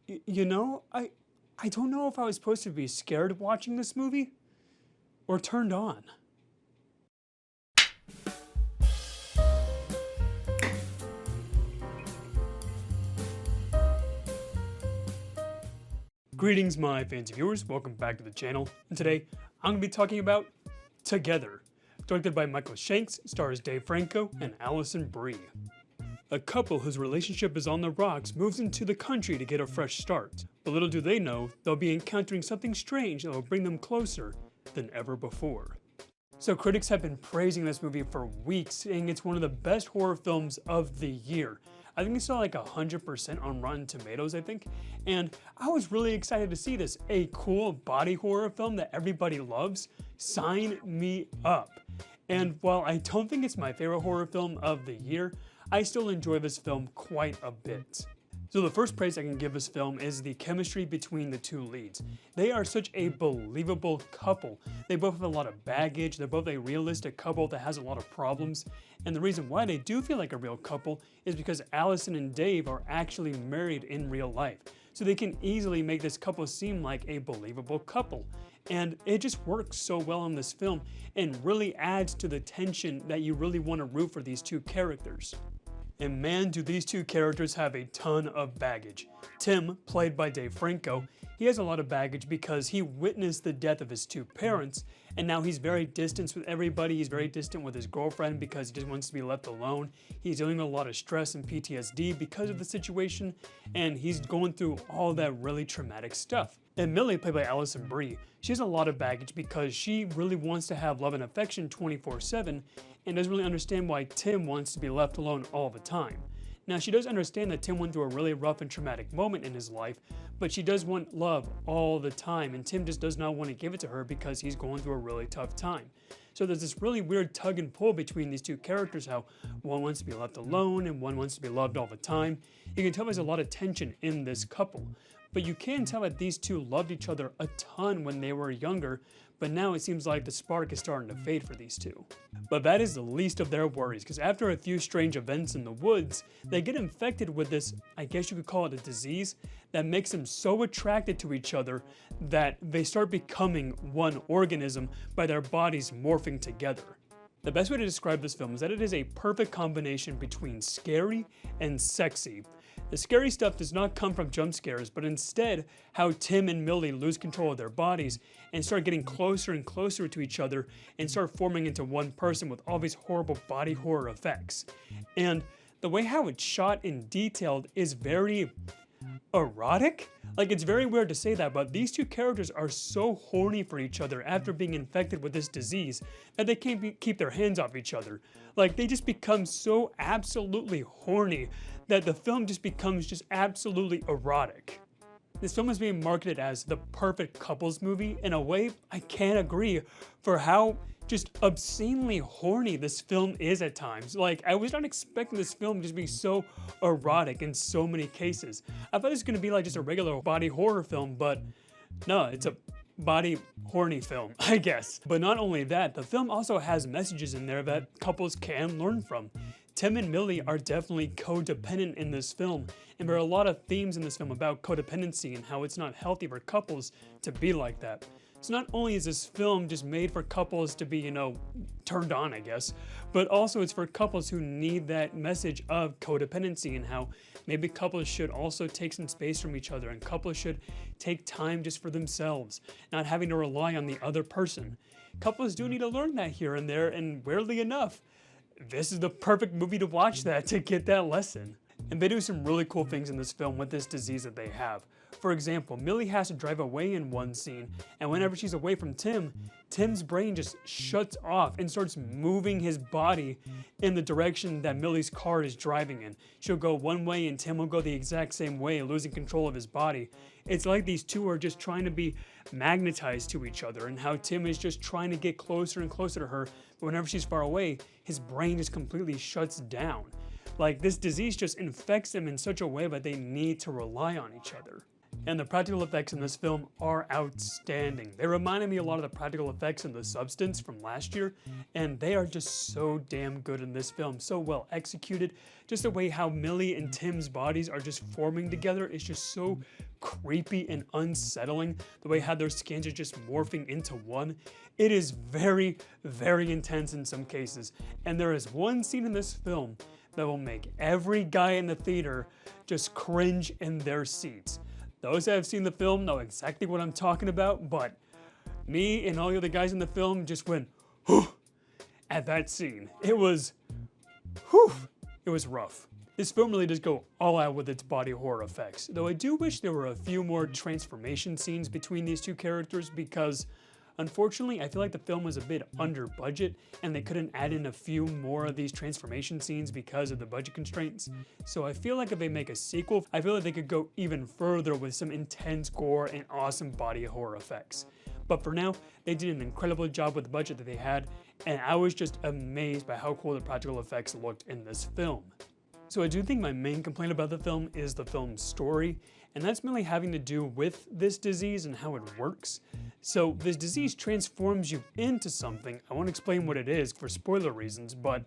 You know, I don't know if I was supposed to be scared watching this movie or turned on. Greetings my fancy viewers, welcome back to the channel, and today I'm going to be talking about Together, directed by Michael Shanks, stars Dave Franco and Allison Brie. A couple whose relationship is on the rocks moves into the country to get a fresh start, but little do they know they'll be encountering something strange that will bring them closer than ever before. So critics have been praising this movie for weeks, saying it's one of the best horror films of the year. I think it saw like 100% on Rotten Tomatoes, I think, and I was really excited to see this. A cool body horror film that everybody loves. Sign me up. And while I don't think it's my favorite horror film of the year, I still enjoy this film quite a bit. So the first praise I can give this film is the chemistry between the two leads. They are such a believable couple. They both have a lot of baggage, they're both a realistic couple that has a lot of problems, and the reason why they do feel like a real couple is because Allison and Dave are actually married in real life. So they can easily make this couple seem like a believable couple. And it just works so well in this film and really adds to the tension that you really want to root for these two characters. And man, do these two characters have a ton of baggage. Tim, played by Dave Franco, he has a lot of baggage because he witnessed the death of his two parents, and now he's very distant with everybody. He's very distant with his girlfriend because he just wants to be left alone. He's dealing with a lot of stress and PTSD because of the situation, and he's going through all that really traumatic stuff. And Millie, played by Allison Brie, she has a lot of baggage because she really wants to have love and affection 24/7 and doesn't really understand why Tim wants to be left alone all the time. Now, she does understand that Tim went through a really rough and traumatic moment in his life, but she does want love all the time, and Tim just does not want to give it to her because he's going through a really tough time. So there's this really weird tug and pull between these two characters, how one wants to be left alone and one wants to be loved all the time. You can tell there's a lot of tension in this couple. But you can tell that these two loved each other a ton when they were younger, but now it seems like the spark is starting to fade for these two. But that is the least of their worries, because after a few strange events in the woods, they get infected with this, I guess you could call it a disease, that makes them so attracted to each other that they start becoming one organism by their bodies morphing together. The best way to describe this film is that it is a perfect combination between scary and sexy. The scary stuff does not come from jump scares, but instead how Tim and Millie lose control of their bodies and start getting closer and closer to each other and start forming into one person with all these horrible body horror effects. And the way how it's shot and detailed is very erotic? Like, it's very weird to say that, but these two characters are so horny for each other after being infected with this disease that they can't keep their hands off each other. Like, they just become so absolutely horny that the film just becomes just absolutely erotic. This film is being marketed as the perfect couples movie. In a way, I can't agree for how just obscenely horny this film is at times. Like, I was not expecting this film to just be so erotic in so many cases. I thought it was going to be like just a regular body horror film, but no, it's a body horny film, I guess. But not only that, the film also has messages in there that couples can learn from. Tim and Millie are definitely codependent in this film, and there are a lot of themes in this film about codependency and how it's not healthy for couples to be like that. So not only is this film just made for couples to be, turned on, I guess, but also it's for couples who need that message of codependency and how maybe couples should also take some space from each other and couples should take time just for themselves, not having to rely on the other person. Couples do need to learn that here and there, and weirdly enough, this is the perfect movie to watch that, to get that lesson. And they do some really cool things in this film with this disease that they have. For example, Millie has to drive away in one scene, and whenever she's away from Tim, Tim's brain just shuts off and starts moving his body in the direction that Millie's car is driving in. She'll go one way and Tim will go the exact same way, losing control of his body. It's like these two are just trying to be magnetized to each other, and how Tim is just trying to get closer and closer to her, but whenever she's far away, his brain just completely shuts down. Like, this disease just infects them in such a way that they need to rely on each other. and the practical effects in this film are outstanding. They reminded me a lot of the practical effects in The Substance from last year, and they are just so damn good in this film, so well executed. Just the way how Millie and Tim's bodies are just forming together is just so creepy and unsettling. The way how their skins are just morphing into one. It is very, very intense in some cases, and there is one scene in this film that will make every guy in the theater just cringe in their seats. Those that have seen the film know exactly what I'm talking about, but me and all the other guys in the film just went, whew, at that scene. It was, whew, it was rough. This film really does go all out with its body horror effects, though I do wish there were a few more transformation scenes between these two characters because unfortunately, I feel like the film was a bit under budget and they couldn't add in a few more of these transformation scenes because of the budget constraints. So I feel like if they make a sequel, I feel like they could go even further with some intense gore and awesome body horror effects. But for now, they did an incredible job with the budget that they had, and I was just amazed by how cool the practical effects looked in this film. So I do think my main complaint about the film is the film's story, and that's mainly having to do with this disease and how it works. So this disease transforms you into something. I won't explain what it is for spoiler reasons, but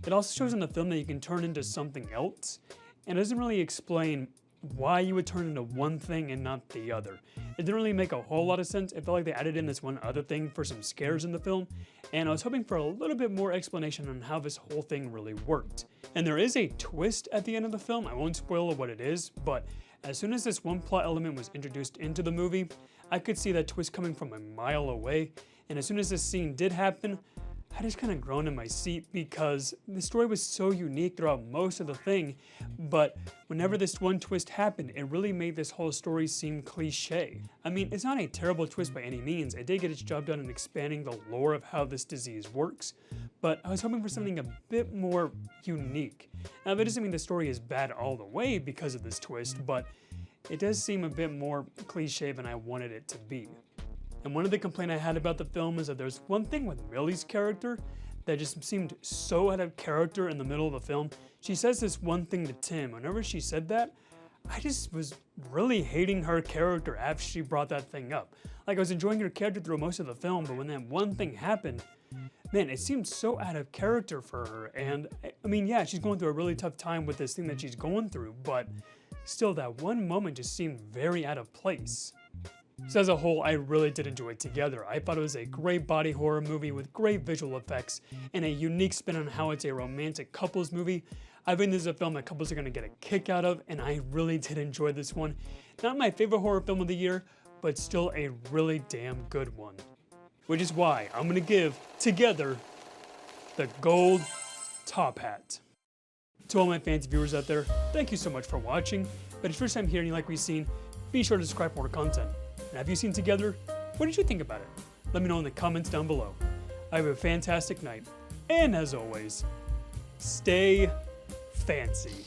it also shows in the film that you can turn into something else, and it doesn't really explain why you would turn into one thing and not the other. It didn't really make a whole lot of sense. It felt like they added in this one other thing for some scares in the film, and I was hoping for a little bit more explanation on how this whole thing really worked. And there is a twist at the end of the film. I won't spoil what it is, but as soon as this one plot element was introduced into the movie, I could see that twist coming from a mile away, and as soon as this scene did happen, I just kind of groaned in my seat because the story was so unique throughout most of the thing, but whenever this one twist happened, it really made this whole story seem cliche. I mean, it's not a terrible twist by any means. It did get its job done in expanding the lore of how this disease works, but I was hoping for something a bit more unique. Now, that doesn't mean the story is bad all the way because of this twist, but it does seem a bit more cliche than I wanted it to be. And one of the complaints I had about the film is that there's one thing with Millie's character that just seemed so out of character in the middle of the film. She says this one thing to Tim. Whenever she said that, I just was really hating her character after she brought that thing up. Like, I was enjoying her character through most of the film, but when that one thing happened, man, it seemed so out of character for her. And I mean, yeah, she's going through a really tough time with this thing that she's going through, but still, that one moment just seemed very out of place. So as a whole, I really did enjoy Together. I thought it was a great body horror movie with great visual effects and a unique spin on how it's a romantic couples movie. I think this is a film that couples are going to get a kick out of, and I really did enjoy this one. Not my favorite horror film of the year, but still a really damn good one. Which is why I'm going to give Together the gold top hat. To all my fancy viewers out there, thank you so much for watching. But if it's your first time here and you like what you've seen, be sure to subscribe for more content. And have you seen Together? What did you think about it? Let me know in the comments down below. I have a fantastic night. And as always, stay fancy.